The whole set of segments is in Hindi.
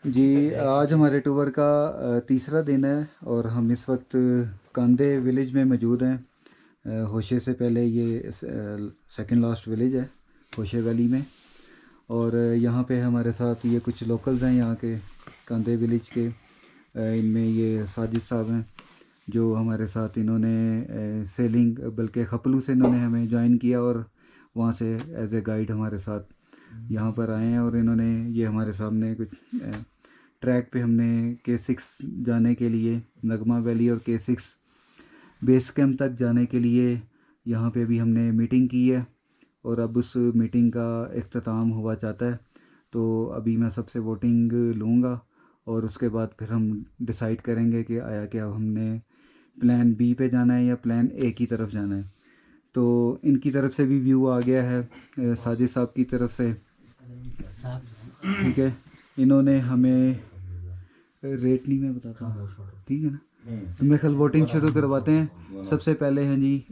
जी, आज हमारे टूर का तीसरा दिन है और हम इस वक्त कांदे विलेज में मौजूद हैं। होशे से पहले ये सेकंड लास्ट विलेज है होशे वैली में। और यहाँ पे हमारे साथ ये कुछ लोकल्स हैं यहाँ के कांदे विलेज के। इनमें ये साजिद साहब हैं जो हमारे साथ, इन्होंने सेलिंग बल्कि खपलू से इन्होंने हमें ज्वाइन किया और वहाँ से एज ए गाइड हमारे साथ यहाँ पर आए हैं। और इन्होंने ये हमारे सामने कुछ ट्रैक पे हमने K6 जाने के लिए नगमा वैली और K6 बेस कैंप तक जाने के लिए यहाँ पे भी हमने मीटिंग की है और अब उस मीटिंग का इख्तिताम हुआ चाहता है। तो अभी मैं सबसे वोटिंग लूँगा और उसके बाद फिर हम डिसाइड करेंगे कि आया क्या हमने प्लान बी पे जाना है या प्लान ए की तरफ जाना है। तो इनकी तरफ से भी व्यू आ गया है साजिद साहब की तरफ से, ठीक है। इन्होंने हमें रेट नहीं मैं बताता हूँ, ठीक है ना। तो मैं कल वोटिंग शुरू करवाते हैं। सबसे पहले हैं जी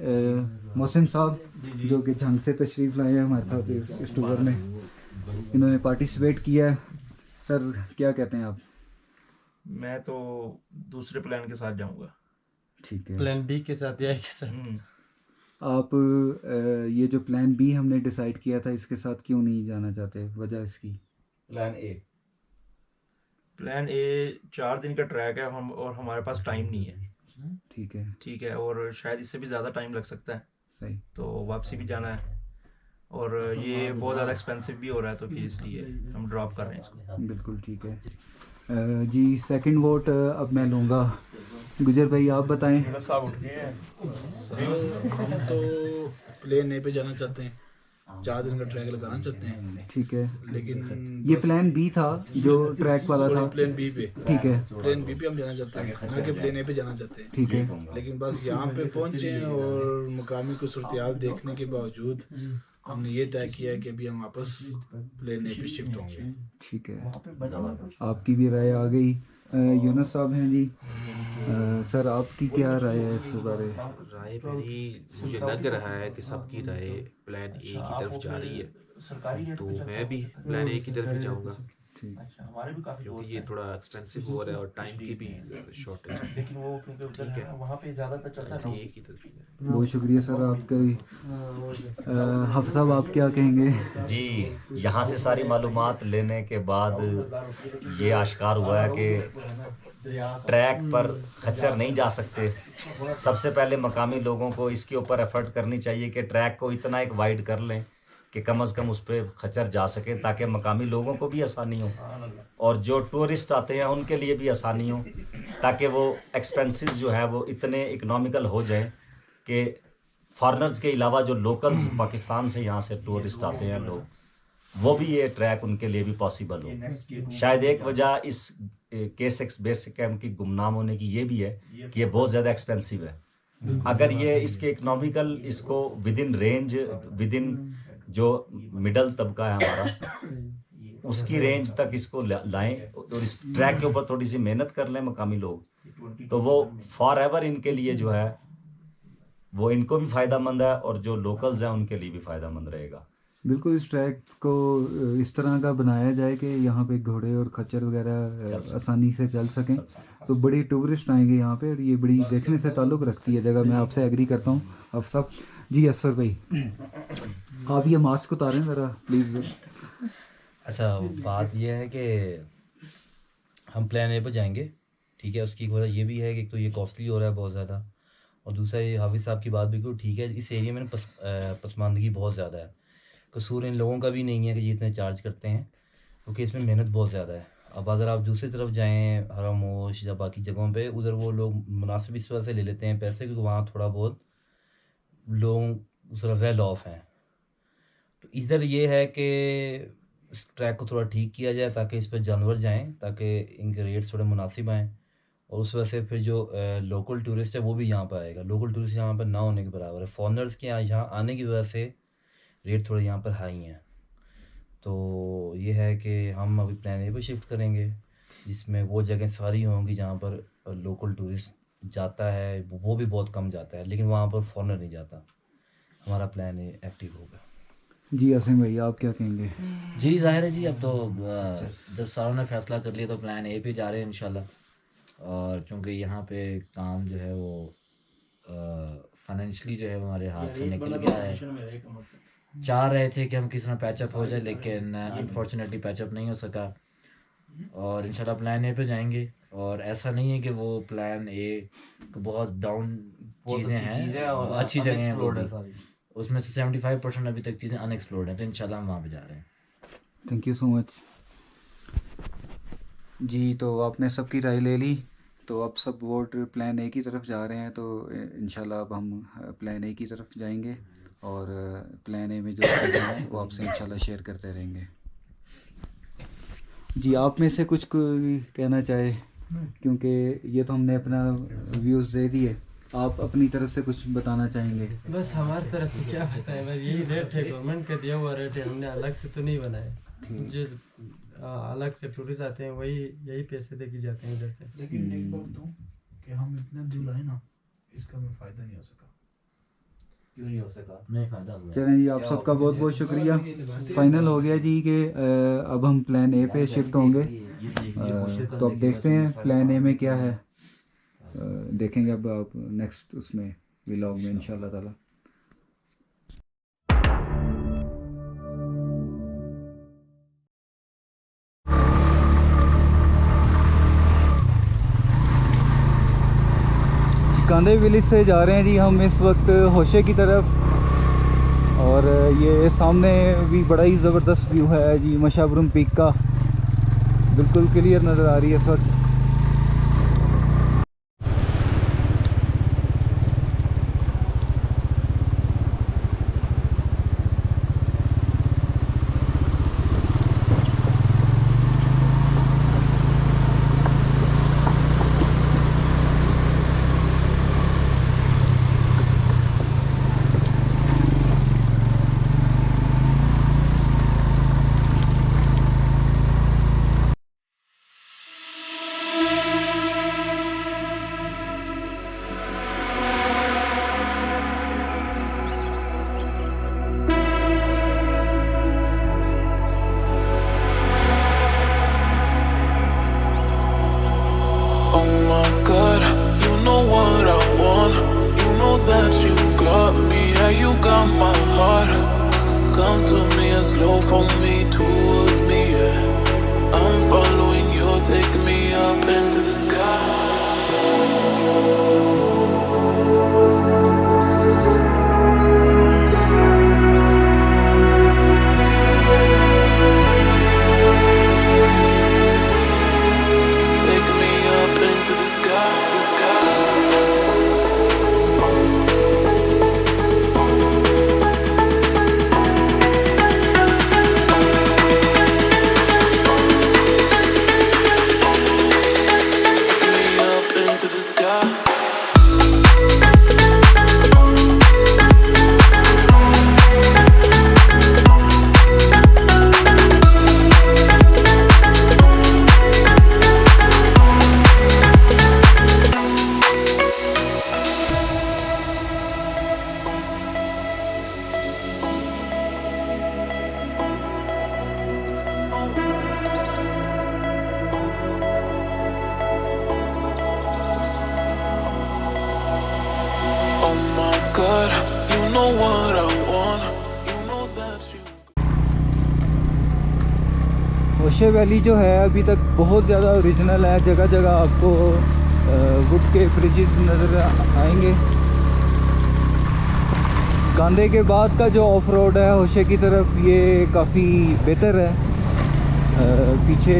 मोहसिन साहब जो कि झंग से तशरीफ़ लाए हैं हमारे साथ इस टूर में। इन्होंने पार्टिसिपेट किया है। सर क्या कहते हैं आप? मैं तो दूसरे प्लान के साथ जाऊंगा। ठीक है, प्लान बी के साथ या ए के साथ? आप ये जो प्लान बी हमने डिसाइड किया था इसके साथ क्यों नहीं जाना चाहते, वजह इसकी? प्लान ए 4 दिन का ट्रैक है हम, और हमारे पास टाइम नहीं है। ठीक है, और शायद इससे भी ज़्यादा टाइम लग सकता है। सही। तो वापसी भी जाना है और ये बहुत ज़्यादा एक्सपेंसिव भी हो रहा है, तो फिर इसलिए हम ड्रॉप कर रहे हैं इसको। बिल्कुल ठीक है। जी सेकंड वोट अब मैं लूँगा। गुजर भाई आप बताएं। हम तो प्लेन ए पे जाना चाहते हैं, 4 दिन का ट्रैक लगाना चाहते हैं। ठीक है, लेकिन ये प्लान बी था जो ट्रैक वाला था। प्लेन बी पे, ठीक है, प्लेन बी पे हम जाना चाहते हैं, ना कि प्लेन ए पे जाना चाहते हैं। ठीक है। लेकिन बस यहाँ पे पहुँचे और मुकामी को सूरत देखने के बावजूद हमने ये तय किया है कि अभी हम वापस प्लेन ए पे शिफ्ट होंगे। ठीक है, आपकी भी राय आ गई। यूनुस साहब हैं जी। सर आपकी क्या राय है इस बारे? राय मेरी, मुझे लग रहा है कि सबकी राय प्लान ए की तरफ जा रही है, तो मैं भी प्लान ए की तरफ ही जाऊंगा ठीक, हमारे भी काफ़ी क्योंकि ये थोड़ा एक्सपेंसिव हो रहा है और टाइम की भी शॉर्टेज है। लेकिन वो क्योंकि उधर ठीक है, वहाँ पे ज़्यादातर चलता प्लान ए की तरफ ही जाए। बहुत शुक्रिया सर आपका भी। हफ्स साहब आप क्या कहेंगे? जी, यहाँ से सारी मालूमात लेने के बाद ये आश्कार हुआ है कि ट्रैक पर खच्चर नहीं जा सकते। सबसे पहले मकामी लोगों को इसके ऊपर एफर्ट करनी चाहिए कि ट्रैक को इतना एक वाइड कर लें कि कम से कम उस पर खच्चर जा सके, ताकि मकामी लोगों को भी आसानी हो और जो टूरिस्ट आते हैं उनके लिए भी आसानी हो, ताकि वो एक्सपेंसेस जो है वो इतने इकनॉमिकल हो जाएं कि फॉरेनर्स के अलावा जो लोकल्स पाकिस्तान से यहाँ से टूरिस्ट आते हैं लोग, वो भी ये ट्रैक उनके लिए भी पॉसिबल हो। शायद एक वजह इस K6 बेस कैंप की गुमनाम होने की ये भी है कि ये बहुत ज़्यादा एक्सपेंसिव है। अगर ये इसके इकनॉमिकल, इसको with in range, with in जो मिडल तबका है हमारा, उसकी रेंज तक इसको लाएं और इस ट्रैक के ऊपर थोड़ी सी मेहनत कर लें मकामी लोग, तो वो फॉर एवर इनके लिए जो है वो इनको भी फ़ायदामंद है और जो लोकल्स हैं उनके लिए भी फ़ायदामंद रहेगा। बिल्कुल, इस ट्रैक को इस तरह का बनाया जाए कि यहाँ पे घोड़े और खच्चर वगैरह आसानी से चल सकें, तो बड़ी टूरिस्ट आएंगे यहाँ पे और ये बड़ी देखने से ताल्लुक़ रखती है जगह। मैं आपसे एग्री करता हूँ आप सब। जी असफर भाई आप ये मास्क उतारें ज़रा प्लीज़। अच्छा, बात यह है कि हम प्लान ए पर जाएंगे, ठीक है। उसकी वजह ये भी है कि तो ये कॉस्टली हो रहा है बहुत ज़्यादा, और दूसरा ये हाफिज़ साहब की बात बिल्कुल ठीक है। इस एरिया में ना पसमानदगी बहुत ज़्यादा है। कसूर इन लोगों का भी नहीं है कि जितने चार्ज करते हैं, क्योंकि इसमें मेहनत बहुत ज़्यादा है। अब अगर आप दूसरी तरफ जाएँ हरामोश या बाकी जगहों पे, उधर वो लोग मुनासिब इस वजह से ले लेते हैं पैसे, क्योंकि वहाँ थोड़ा बहुत लोग ज़रा वेल ऑफ हैं। तो इधर ये है कि इस ट्रैक को थोड़ा ठीक किया जाए ताकि इस पर जानवर जाएँ, ताकि इनके रेट्स थोड़े मुनासिब आएँ, और उस वजह से फिर जो लोकल टूरिस्ट है वो भी यहाँ पर आएगा। लोकल टूरिस्ट यहाँ पर ना होने के बराबर है। फॉरेनर्स के यहाँ आने की वजह से रेट थोड़े यहाँ पर हाई हैं। तो ये है कि हम अभी प्लान ए पर शिफ्ट करेंगे, जिसमें वो जगह सारी होंगी जहाँ पर लोकल टूरिस्ट जाता है, वो भी बहुत कम जाता है, लेकिन वहाँ पर फॉरेनर नहीं जाता। हमारा प्लान ए एक्टिव होगा। जी आसिम भाई आप क्या कहेंगे? जी जाहिर है जी, अब तो जब सारों ने फैसला कर लिया तो प्लान ए पे जा रहे हैं इंशाल्लाह। और चूंकि यहाँ पे काम जो है वो फाइनेंशियली जो है वो हमारे हाथ से निकल गया है। चाह रहे थे कि हम किसी तरह पैचअप हो जाए, लेकिन अनफॉर्चुनेटली पैचअप नहीं हो सका और इंशाल्लाह प्लान ए पे जाएंगे। और ऐसा नहीं है कि वो प्लान ए बहुत डाउन चीज़ें हैं, अच्छी जगह हैं वो भी। उसमें से 75% अभी तक चीज़ें अनएक्सप्लोर्ड हैं, तो इंशाल्लाह हम वहाँ पे जा रहे हैं। थैंक यू सो मच जी। तो आपने सबकी राय ले ली, तो अब सब वोट प्लान ए की तरफ जा रहे हैं। तो इंशाल्लाह अब हम प्लान ए की तरफ जाएंगे और प्लान ए में जो चीज़ें हैं वो आपसे इंशाल्लाह शेयर करते रहेंगे। जी आप में से कुछ कोई कहना चाहे, क्योंकि ये तो हमने अपना व्यूज़ दे दिए, आप अपनी तरफ से कुछ बताना चाहेंगे? बस हमारी तरफ से क्या बताएं, बस यही रेट है, गवर्नमेंट का दिया हुआ रेट है, हमने अलग से तो नहीं बनाया। जो अलग से टूरिस्ट आते हैं वही यही पैसे दे के जाते हैं इधर से। लेकिन एक बात बताऊं कि हम इतना दूर आए ना, इसका हमें फायदा नहीं हो सका। क्यों नहीं हो सका? नहीं फ़ायदा हुआ। चलें जी, आप सबका बहुत बहुत शुक्रिया। फाइनल हो गया जी कि अब हम प्लान ए पे शिफ्ट होंगे। तो अब देखते हैं प्लान ए में क्या है, देखेंगे अब आप नेक्स्ट उसमें व्लॉग में इंशाल्लाह ताला। कांदे विलेज से जा रहे हैं जी हम इस वक्त होशे की तरफ, और ये सामने भी बड़ा ही ज़बरदस्त व्यू है जी मशाबरुम पीक का, बिल्कुल क्लियर नज़र आ रही है इस वक्त। That you got me, yeah, you got my heart. Come to me and slow for me towards me, yeah. I'm following you, take me up into the sky. Take me up into the sky, the sky. To the sky. God, you know what I want, you know that you. होशे वैली जो है अभी तक बहुत ज़्यादा ओरिजिनल है, जगह जगह आपको वुड के ब्रिजेस नज़र आएंगे। कांदे के बाद का जो ऑफ रोड है होशे की तरफ, ये काफ़ी बेहतर है। पीछे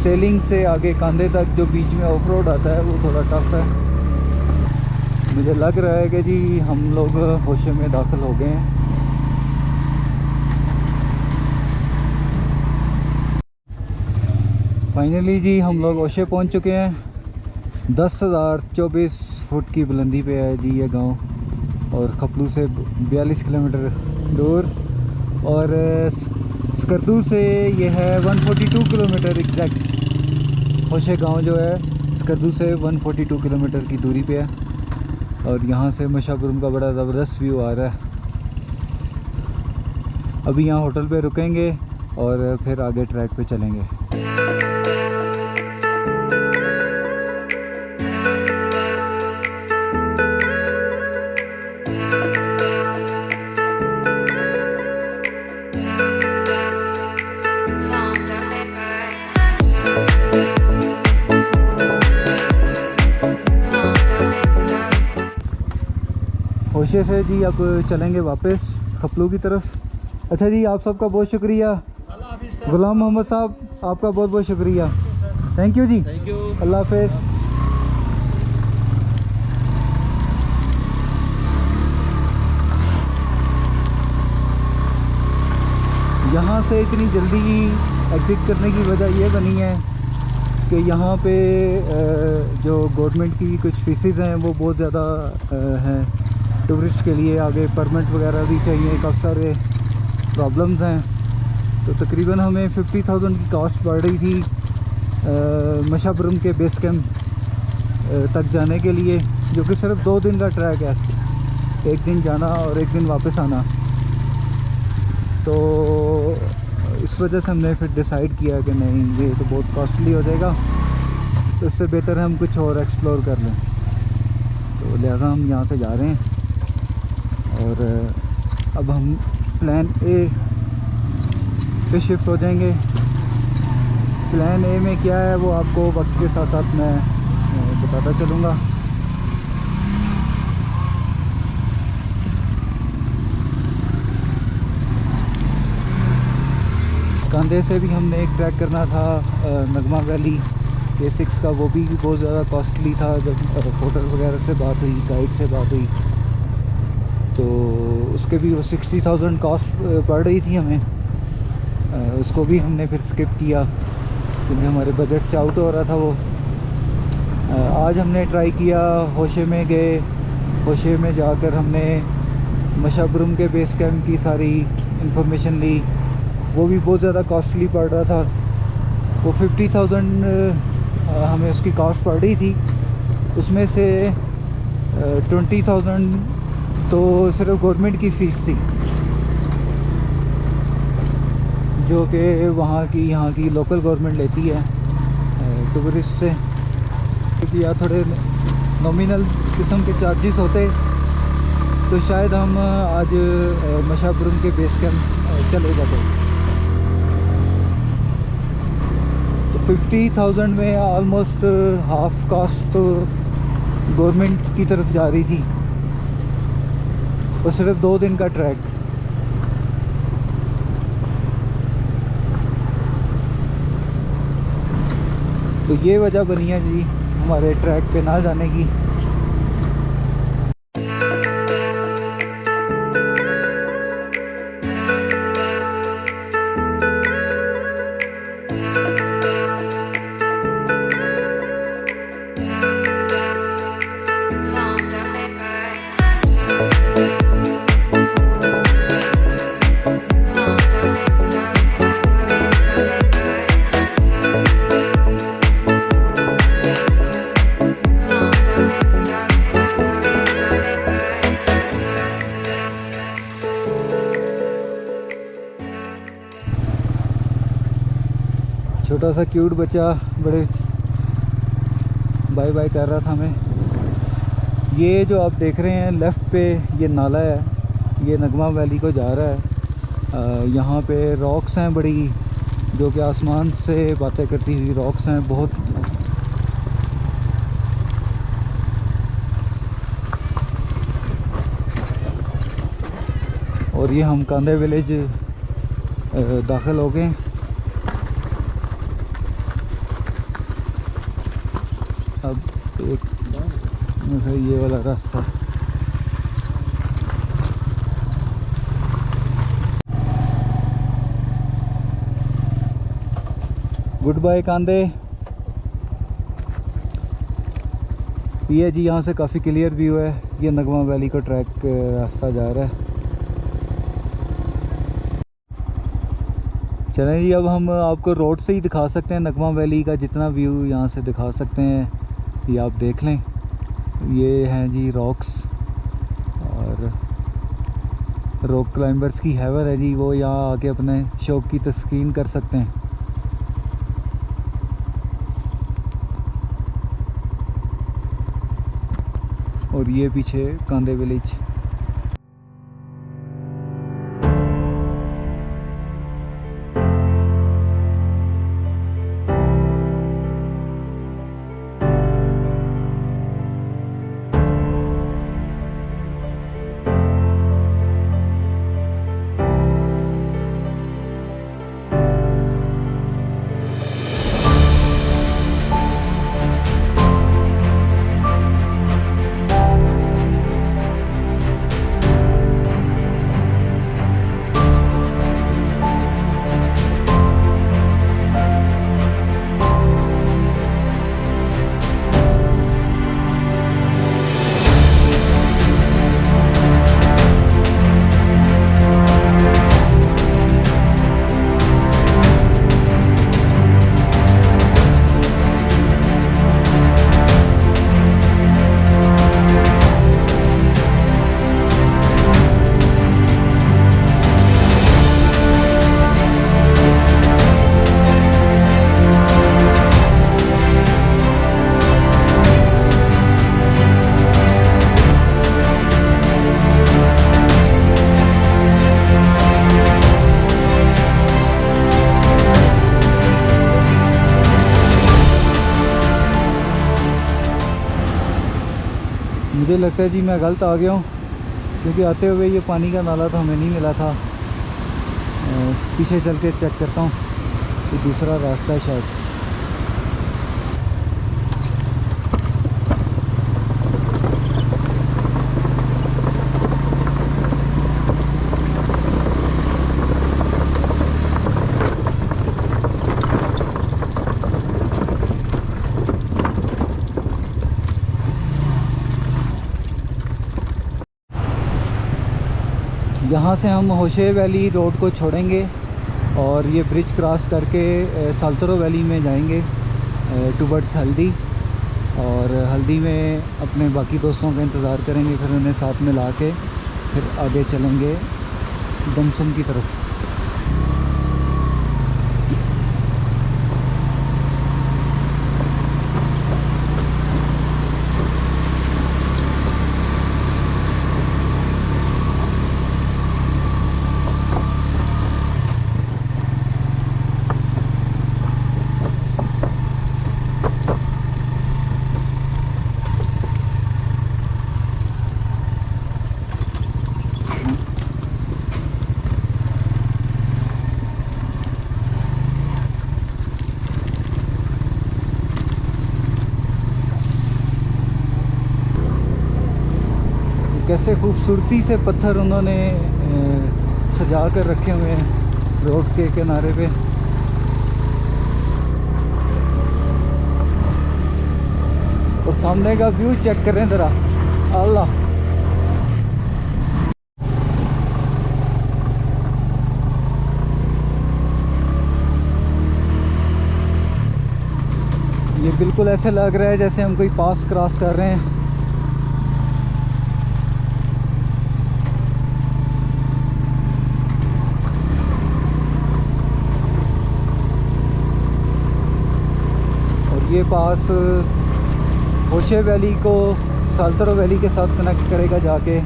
सेलिंग से आगे कांदे तक जो बीच में ऑफ रोड आता है वो थोड़ा टफ है। मुझे लग रहा है कि जी हम लोग होशे में दाखिल हो गए हैं। फाइनली जी हम लोग होशे पहुंच चुके हैं। 10,024 फुट की बुलंदी पे है जी ये गांव, और खपलू से 42 किलोमीटर दूर, और स्कर्दू से ये है 142 किलोमीटर एग्जैक्ट। होशे गांव जो है स्कर्दू से 142 किलोमीटर की दूरी पे है, और यहाँ से मशाबरुम का बड़ा ज़बरदस्त व्यू आ रहा है। अभी यहाँ होटल पे रुकेंगे और फिर आगे ट्रैक पे चलेंगे। होशे से जी अब चलेंगे वापस खपलू की तरफ। अच्छा जी, आप सबका बहुत शुक्रिया। गुलाम मोहम्मद साहब, आपका बहुत बहुत शुक्रिया। थैंक यू जी, थैंक यू, अल्लाह हाफिज़। यहाँ से इतनी जल्दी एग्ज़िट करने की वजह यह बनी है कि यहाँ पे जो गवर्नमेंट की कुछ फीसेस हैं वो बहुत ज़्यादा हैं टूरिस्ट के लिए। आगे परमिट वगैरह भी चाहिए, काफ़ी सारे प्रॉब्लम्स हैं। तो तकरीबन हमें 50,000 की कॉस्ट पड़ रही थी मशाबरम के बेस कैंप तक जाने के लिए, जो कि सिर्फ 2 दिन का ट्रैक है, 1 दिन जाना और 1 दिन वापस आना। तो इस वजह से हमने फिर डिसाइड किया कि नहीं, ये तो बहुत कॉस्टली हो जाएगा, तो इससे बेहतर है हम कुछ और एक्सप्लोर कर लें। तो लिहाजा हम यहाँ से जा रहे हैं और अब हम प्लान ए पे शिफ्ट हो जाएंगे। प्लान ए में क्या है वो आपको वक्त के साथ साथ मैं बताता चलूँगा। कांधे से भी हमने एक ट्रैक करना था नगमा वैली A6 का, वो भी बहुत ज़्यादा कॉस्टली था। जब होटल वगैरह से बात हुई, गाइड से बात हुई, तो उसके भी वो 60,000 कॉस्ट पड़ रही थी हमें। उसको भी हमने फिर स्किप किया क्योंकि हमारे बजट से आउट हो रहा था वो। आज हमने ट्राई किया, होशे में गए, होशे में जाकर हमने मशाबरम के बेस कैंप की सारी इंफॉर्मेशन ली। वो भी बहुत ज़्यादा कॉस्टली पड़ रहा था। वो 50,000 हमें उसकी कॉस्ट पड़ रही थी, उसमें से 20,000 तो सिर्फ गवर्नमेंट की फ़ीस थी, जो कि यहाँ की लोकल गवर्नमेंट लेती है टूरिस्ट से। क्योंकि यहाँ थोड़े नॉमिनल किस्म के चार्जेस होते, तो शायद हम आज मशाबरम के बेस कैंप चले जाते। तो 50,000 में ऑलमोस्ट हाफ कॉस्ट तो गवर्नमेंट की तरफ जा रही थी, और सिर्फ 2 दिन का ट्रैक। तो ये वजह बनी है जी हमारे ट्रैक पे ना जाने की। छोटा सा क्यूट बच्चा बड़े बाय बाय कर रहा था हमें। ये जो आप देख रहे हैं लेफ़्ट पे, ये नाला है, ये नगमा वैली को जा रहा है। यहाँ पे रॉक्स हैं बड़ी, जो कि आसमान से बातें करती हुई रॉक्स हैं बहुत। और ये हम कांधे विलेज दाखिल हो गए। अब एक ये वाला रास्ता, गुड बाय कांधे। ये जी यहाँ से काफ़ी क्लियर व्यू है, ये नगमा वैली का ट्रैक रास्ता जा रहा है। चलें जी, अब हम आपको रोड से ही दिखा सकते हैं नगमा वैली का जितना व्यू यहाँ से दिखा सकते हैं, ये आप देख लें। ये हैं जी रॉक्स, और रॉक क्लाइंबर्स की हैवर है जी, वो यहाँ आके अपने शौक की तस्कीन कर सकते हैं। और ये पीछे कांदे विलेज। मुझे लगता है जी मैं गलत आ गया हूँ, क्योंकि आते हुए ये पानी का नाला तो हमें नहीं मिला था। पीछे चल के चेक करता हूँ, तो दूसरा रास्ता है शायद। यहाँ से हम होशे वैली रोड को छोड़ेंगे और ये ब्रिज क्रॉस करके साल्तरो वैली में जाएंगे टुवर्ड्स हल्दी। और हल्दी में अपने बाकी दोस्तों का इंतज़ार करेंगे, फिर उन्हें साथ में ला के फिर आगे चलेंगे दमसम की तरफ। कैसे खूबसूरती से पत्थर उन्होंने सजा कर रखे हुए हैं रोड के किनारे पे। और सामने का व्यू चेक करें ज़रा, अल्लाह। ये बिल्कुल ऐसे लग रहा है जैसे हम कोई पास क्रॉस कर रहे हैं। ये पास होशे वैली को साल्तरो वैली के साथ कनेक्ट करेगा जाके।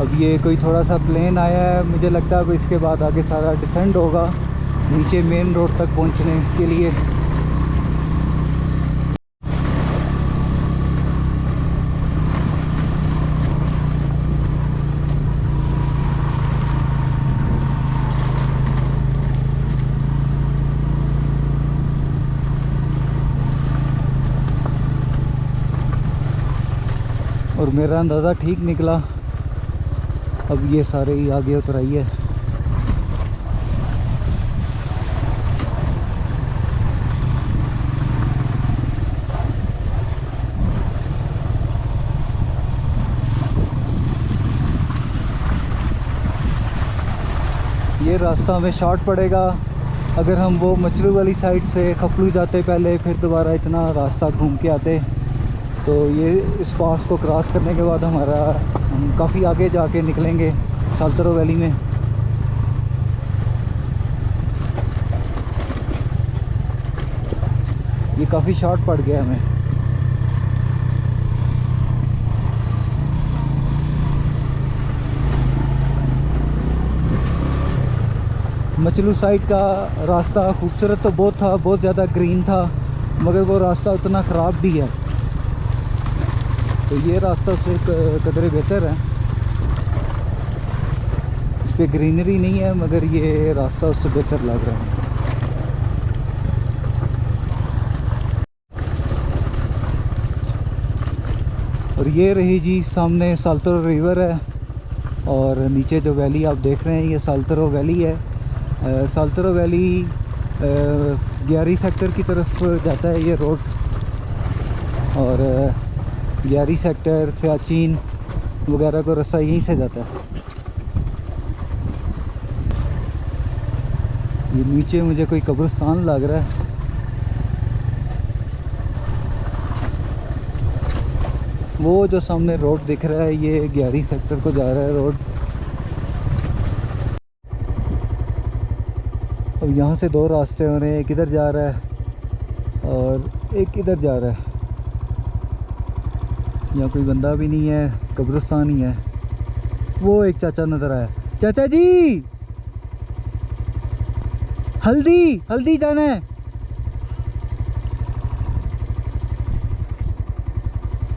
अब ये कोई थोड़ा सा प्लेन आया है, मुझे लगता है अब इसके बाद आगे सारा डिसेंड होगा नीचे मेन रोड तक पहुंचने के लिए। और मेरा अंदाज़ा ठीक निकला, अब ये सारे ही आगे उतराई है। ये रास्ता हमें शॉर्ट पड़ेगा। अगर हम वो मचलू वाली साइड से खपलू जाते पहले, फिर दोबारा इतना रास्ता घूम के आते, तो ये इस पास को क्रॉस करने के बाद हम काफ़ी आगे जाके निकलेंगे साल्तरो वैली में। ये काफ़ी शॉर्ट पड़ गया हमें। मचलू साइड का रास्ता खूबसूरत तो बहुत था, बहुत ज़्यादा ग्रीन था, मगर वो रास्ता उतना ख़राब भी है। तो ये रास्ता उससे कदरे बेहतर है। इस पर ग्रीनरी नहीं है, मगर ये रास्ता उससे बेहतर लग रहा है। और ये रही जी सामने साल्तरो रिवर है, और नीचे जो वैली आप देख रहे हैं ये साल्तरो वैली है। साल्तरो वैली 11 सेक्टर की तरफ जाता है ये रोड, और 11 सेक्टर सियाचिन वगैरह को रास्ता यहीं से जाता है। ये नीचे मुझे कोई कब्रिस्तान लग रहा है। वो जो सामने रोड दिख रहा है ये 11 सेक्टर को जा रहा है रोड। अब यहाँ से दो रास्ते हो रहे हैं, एक इधर जा रहा है और एक इधर जा रहा है। यहाँ कोई बंदा भी नहीं है, कब्रिस्तान ही है। वो एक चाचा नज़र आया। चाचा जी, हल्दी जाना है।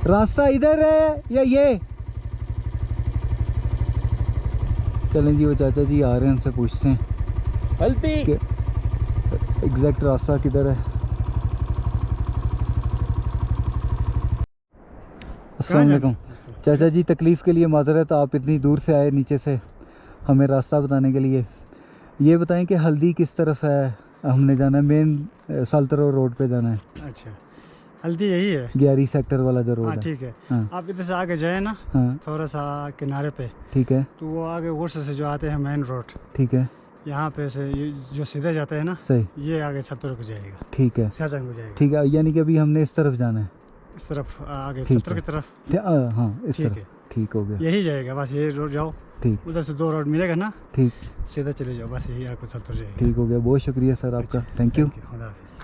रास्ता इधर है या ये? चलें जी, वो चाचा जी आ रहे हैं, उनसे पूछते हैं हल्दी एग्जैक्ट रास्ता किधर है। अस्सलाम वालेकुम चाचा जी, तकलीफ़ के लिए माजरत, आप इतनी दूर से आए नीचे से हमें रास्ता बताने के लिए। ये बताएं कि हल्दी किस तरफ है, हमने जाना है मेन साल्तरो रोड पे जाना है। अच्छा, हल्दी यही है 11 सेक्टर वाला जो रोड है। ठीक है। हाँ। आप इधर से आगे जाए ना, हाँ। थोड़ा सा किनारे पे, ठीक है, तो वो आगे वर्ष से जो आते हैं मेन रोड, ठीक है, यहाँ पे से ये जो सीधे जाते हैं ना, सही, ये आगे सत्तर को जाएगा, ठीक है, शाहजहां को जाएगा। ठीक है, यानी कि अभी हमने इस तरफ जाना है, इस तरफ आगे ठीक सत्तर है। की तरफ। हाँ, इस ठीक तरफ, है, ठीक हो गया, यही जाएगा बस, ये रोड जाओ, ठीक, उधर से 2 रोड मिलेगा ना, ठीक, सीधा चले जाओ, बस यही आपको सत्तर जाएगा। ठीक हो गया। बहुत शुक्रिया सर आपका, थैंक यू। खुदा हाफिज़।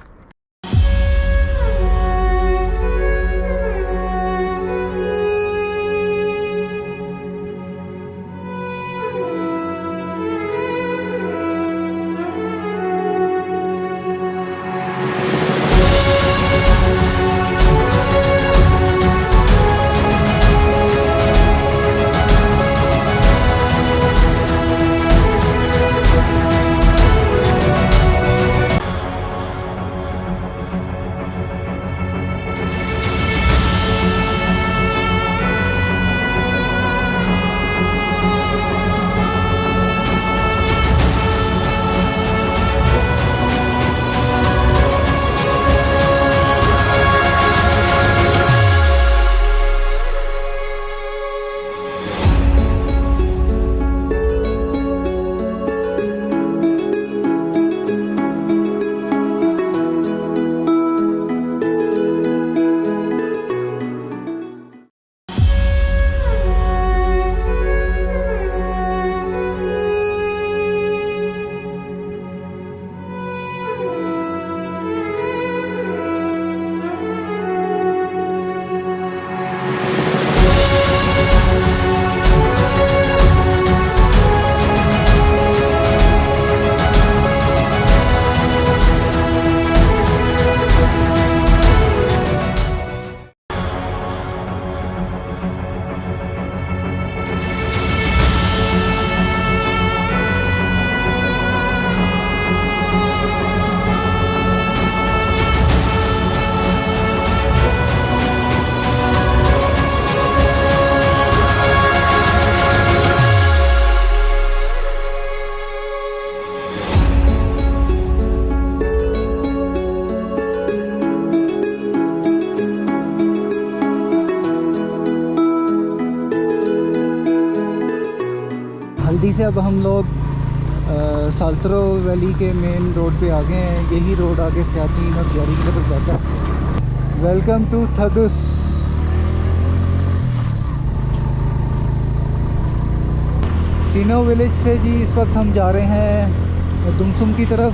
हल्दी से अब हम लोग साल्तरो वैली के मेन रोड पे आ गए हैं। यही रोड आगे सियाचिन और जारी की तरफ जाता है। वेलकम टू थगुस। सीनो विलेज से जी इस वक्त हम जा रहे हैं दुमसुम की तरफ,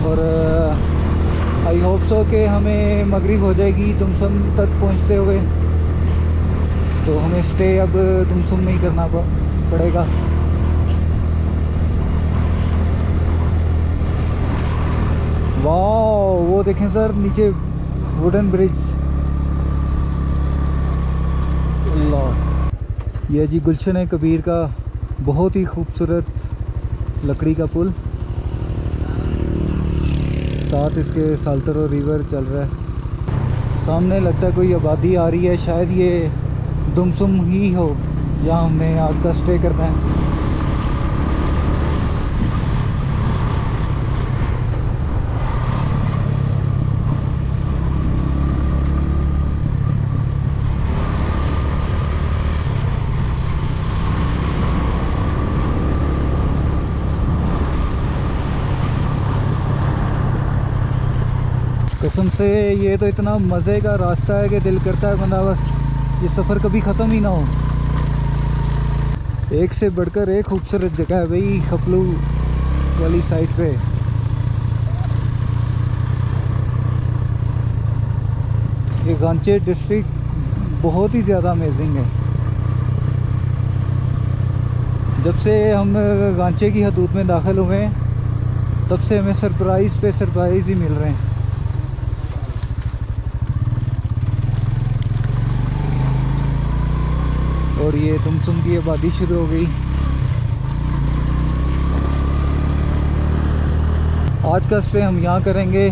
और आई होप सो कि हमें मगरिब हो जाएगी दुमसुम तक पहुंचते हुए, तो हमें स्टे अब दुमसुम में ही करना पड़ेगा। वाह, वो देखें सर नीचे वुडन ब्रिज। अल्लाह, यह जी गुलशन कबीर का बहुत ही खूबसूरत लकड़ी का पुल, साथ इसके साल्तरो रिवर चल रहा है। सामने लगता है कोई आबादी आ रही है, शायद ये दुमसुम ही हो जहाँ हमने आज का स्टे करना है। कसम से ये तो इतना मज़े का रास्ता है कि दिल करता है बंदा बस ये सफ़र कभी ख़त्म ही ना हो। एक से बढ़कर एक खूबसूरत जगह है भाई खपलू वाली साइड पे। ये गांचे डिस्ट्रिक्ट बहुत ही ज़्यादा अमेजिंग है। जब से हम गांचे की हदूद में दाखिल हुए हैं तब से हमें सरप्राइज़ पे सरप्राइज़ ही मिल रहे हैं। और ये दुमसुम की आबादी शुरू हो गई। आज का स्टे हम यहाँ करेंगे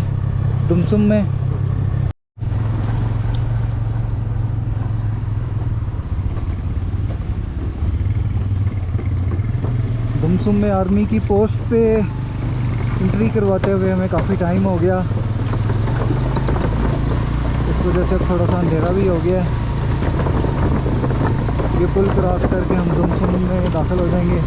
दुमसुम में। दुमसुम में आर्मी की पोस्ट पे एंट्री करवाते हुए हमें काफ़ी टाइम हो गया, इस वजह से अब थोड़ा सा अंधेरा भी हो गया है। ये पुल क्रॉस करके हम दुमसुम में दाखिल हो जाएंगे।